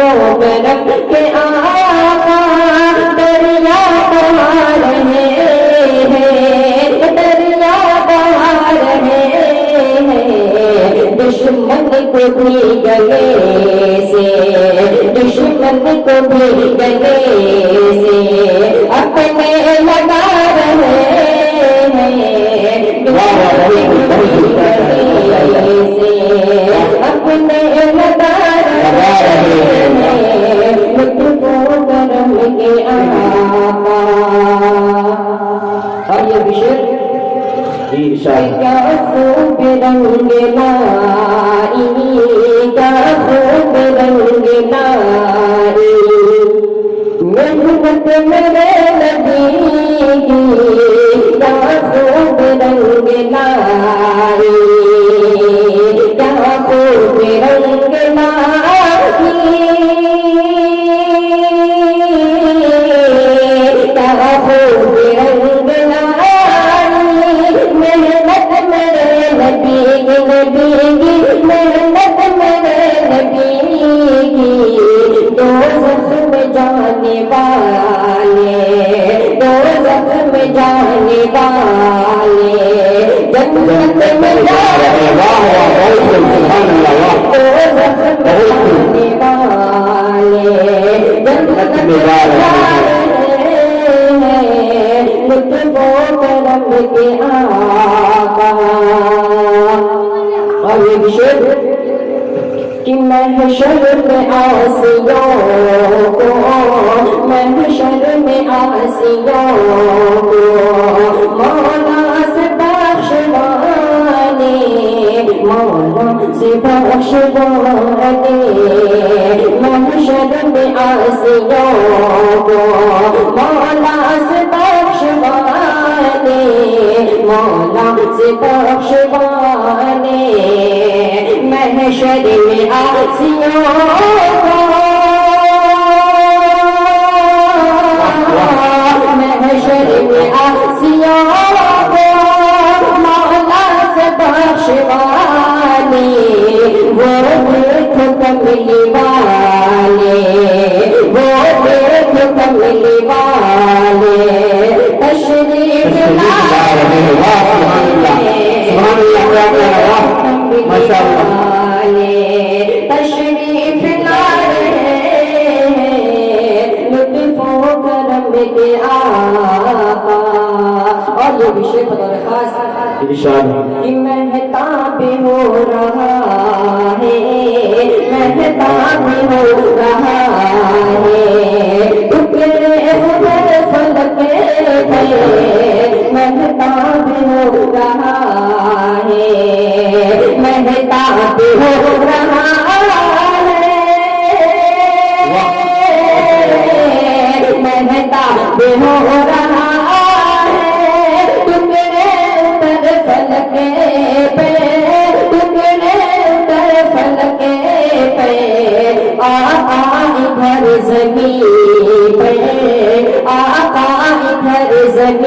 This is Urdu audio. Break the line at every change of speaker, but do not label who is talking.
کرم کے آقا دریا بہا رہے ہیں، دریا بہا رہے ہیں، دشمن کو بھی گلے سے، دشمن کو بھی گلے سے اپنے لگا رہے ہیں، دشمن کو بھی گلے سے اپنے لگا رہے ہیں، لطف و کرم کے آقا۔ اور یہ بشر کیا خوب رنگ لائی، کیا خوب رنگ لائی، محبت میرے نبی کی کیا خوب رنگ لائی، کیا خوب رنگ لائی، کیا خوب رنگ لائی، محنت میرے نبی کی، نبی کی محنت میرے نبی کی، دوزخ میں جانے والے، دوزخ میں جانے والے، جنت میں جانے والے، دوزخ میں جانے والے، جنت میں جانے ہیں، لطف و کرم کے آقا۔ اور یہ بشر کہ محشر میں عاصیوں کو، محشر میں عاصیوں کو مولا سے بخشوانے، مولا سے بخشوانے، محشر میں عاصیوں کو مولا سے بخشوانے، مولا سے بخشوانے، محشر میں عاصیوں کو، محشر میں عاصیوں کو مولا سے بخشوانے، وہ دیکھ کملی والے، وہ دیکھ کملی والے تشریف لائے، تشریف لائے، لطف و کرم کے آقا۔ اور یہ بشر بطور خاص کہ مہتاب ہو رہا ہے، مہتاب ہو رہا ہے، ٹکڑے ادھر فلک پہ مہتاب ہو رہا ہے، مہتاب ہو رہا ہے، مہتاب ہو رہا ہے، ٹکڑے اتر فلک پہ، ٹکڑے اتر فلک پہ، آقا ادھر زمین پہ، آقا ادھر زمین